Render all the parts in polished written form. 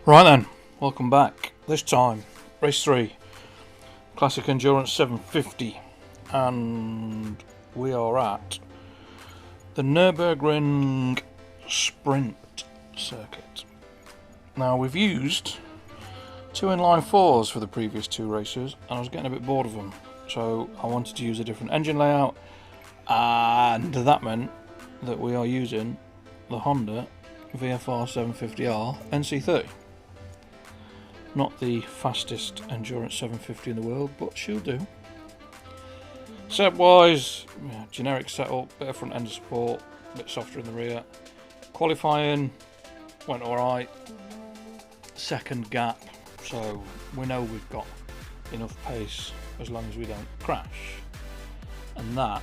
Right then, welcome back. This time, race 3, Classic Endurance 750, and we are at the Nurburgring Sprint circuit. Now, we've used 2 inline 4s for the previous 2 races, and I was getting a bit bored of them, so I wanted to use a different engine layout, and that meant that we are using the Honda VFR750R RC30. Not the fastest endurance 750 in the world, but she'll do. Setup wise, generic setup, bit of front end support, a bit softer in the rear. Qualifying went alright. Second gap, so we know we've got enough pace as long as we don't crash. And that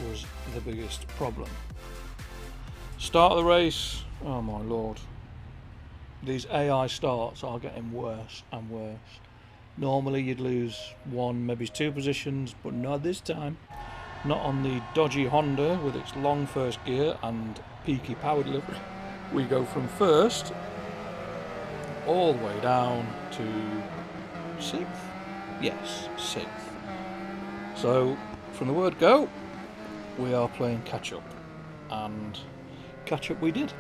was the biggest problem. Start of the race, oh my lord. These AI starts are getting worse and worse. Normally you'd lose 1, maybe 2 positions, but not this time. Not on the dodgy Honda with its long first gear and peaky power delivery. We go from first all the way down to 6th. Yes, 6th. So from the word go, we are playing catch up, and catch up we did.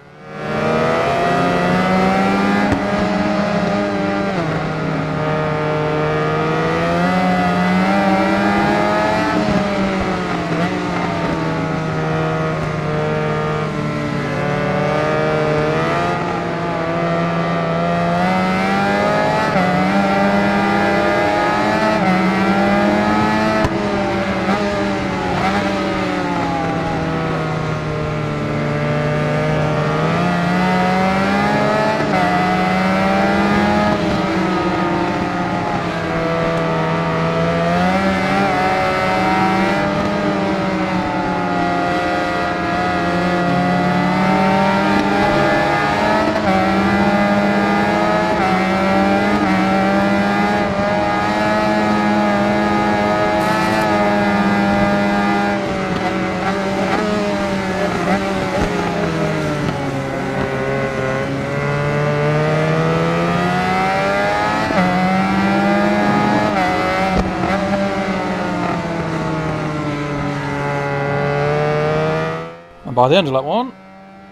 And by the end of lap 1,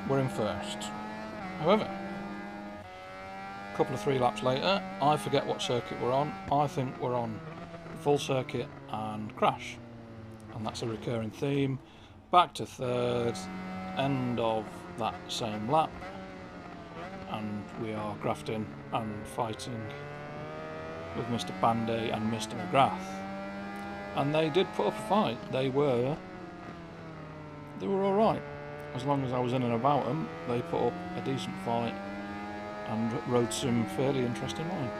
we're in first. However, a couple of 3 laps later, I forget what circuit we're on. I think we're on full circuit and crash. And that's a recurring theme. Back to third, end of that same lap. And we are grafting and fighting with Mr. Banday and Mr. McGrath. And they did put up a fight. They were alright. As long as I was in and about them, they put up a decent fight and rode some fairly interesting line.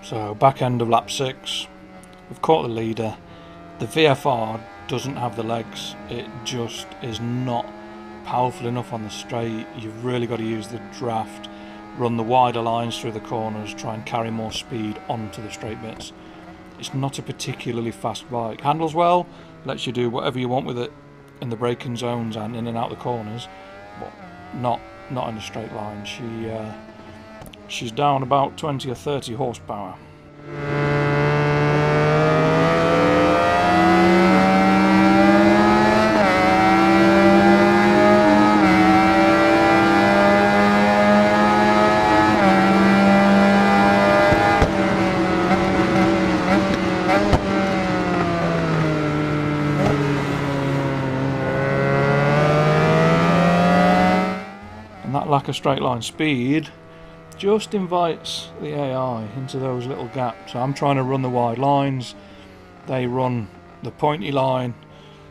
So back end of lap 6, we've caught the leader. The VFR doesn't have the legs, it just is not powerful enough on the straight. You've really got to use the draft, run the wider lines through the corners, try and carry more speed onto the straight bits. It's not a particularly fast bike. Handles well, lets you do whatever you want with it in the braking zones and in and out the corners, but not in a straight line. She's down about 20 or 30 horsepower. lack of straight line speed just invites the AI into those little gaps. So I'm trying to run the wide lines, they run the pointy line,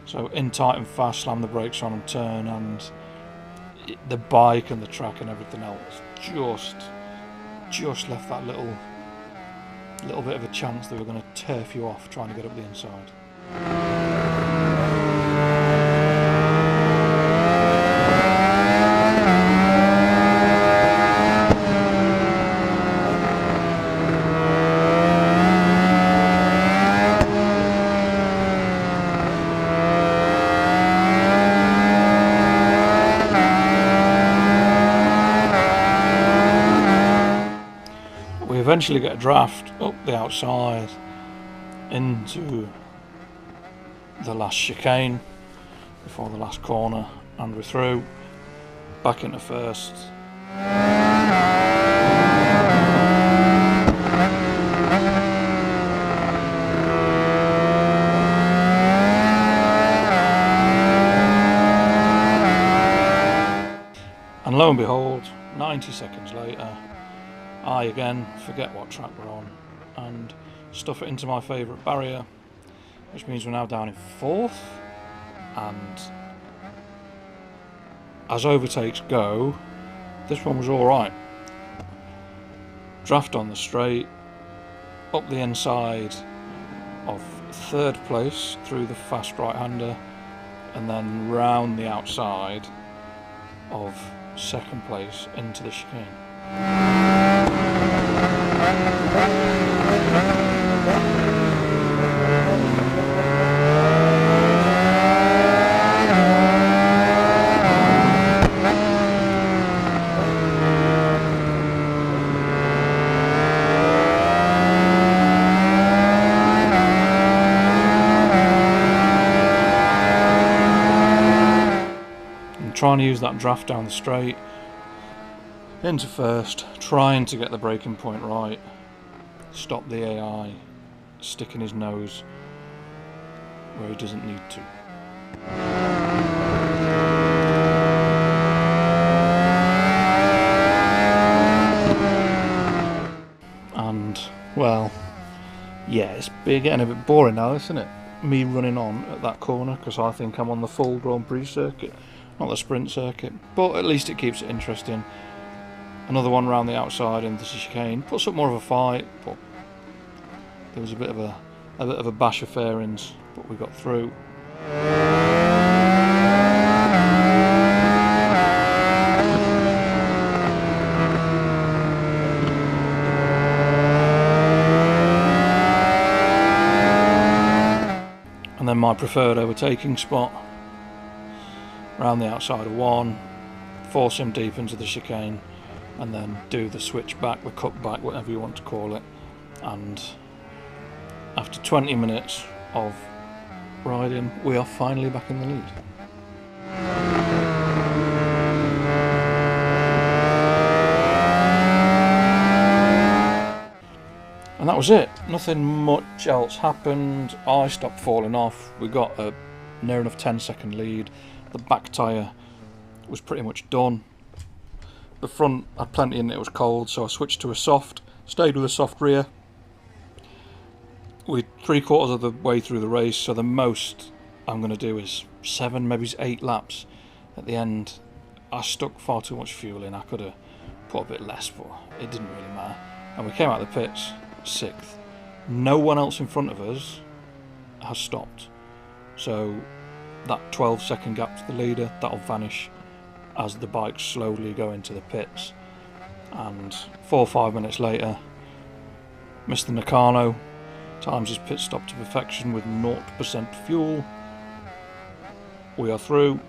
so in tight and fast, slam the brakes on and turn, and the bike and the track and everything else just left that little bit of a chance they were going to turf you off trying to get up the inside. We eventually get a draft up the outside into the last chicane before the last corner, and we're through, back into first. And lo and behold, 90 seconds later, I again forget what track we're on and stuff it into my favourite barrier, which means we're now down in fourth. And as overtakes go, this one was alright. Draft on the straight, up the inside of third place through the fast right-hander, and then round the outside of second place into the chicane. I'm trying to use that draft down the straight into first, trying to get the braking point right, stop the AI sticking his nose where he doesn't need to. And, well, yeah, it's getting a bit boring now, isn't it? Me running on at that corner, because I think I'm on the full Grand Prix circuit, not the sprint circuit, but at least it keeps it interesting. Another one round the outside into the chicane, puts up more of a fight, but there was a bit of a bash of fairings, but we got through. And then my preferred overtaking spot, round the outside of one, force him deep into the chicane, and then do the switch back, the cut back, whatever you want to call it. And after 20 minutes of riding, we are finally back in the lead. And that was it. Nothing much else happened. I stopped falling off. We got a near enough 10-second lead. The back tyre was pretty much done. The front had plenty in it, was cold, so I switched to a soft, stayed with a soft rear. We're 3/4 of the way through the race, so the most I'm going to do is 7, maybe 8 laps. At the end, I stuck far too much fuel in. I could have put a bit less, but it didn't really matter. And we came out of the pits 6th. No one else in front of us has stopped. So that 12-second gap to the leader, that'll vanish as the bikes slowly go into the pits. And 4 or 5 minutes later, Mr. Nakano times his pit stop to perfection with 0% fuel. We are through.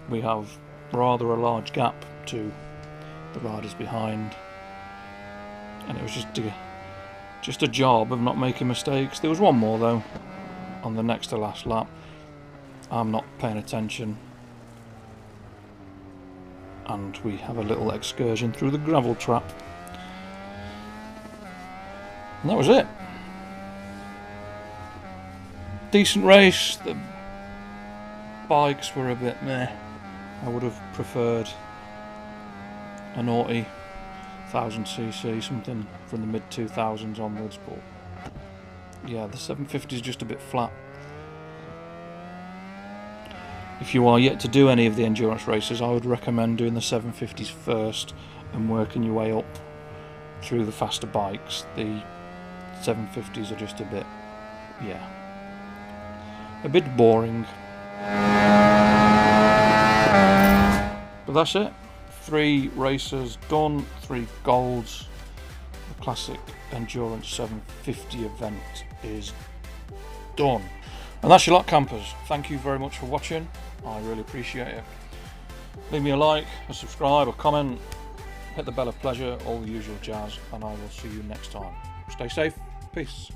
We have rather a large gap to the riders behind, and it was just a job of not making mistakes. There was one more though on the next to last lap. I'm not paying attention, and we have a little excursion through the gravel trap, and that was it. Decent race. The bikes were a bit meh. I would have preferred a naughty 1000cc, something from the mid 2000s onwards, but yeah, the 750 is just a bit flat. If you are yet to do any of the endurance races, I would recommend doing the 750s first and working your way up through the faster bikes. The 750s are just a bit, yeah, a bit boring. But that's it. 3 races done, 3 golds. The classic endurance 750 event is done. And that's your lot, campers. Thank you very much for watching. I really appreciate it. Leave me a like, a subscribe, a comment, hit the bell of pleasure, all the usual jazz, and I will see you next time. Stay safe. Peace.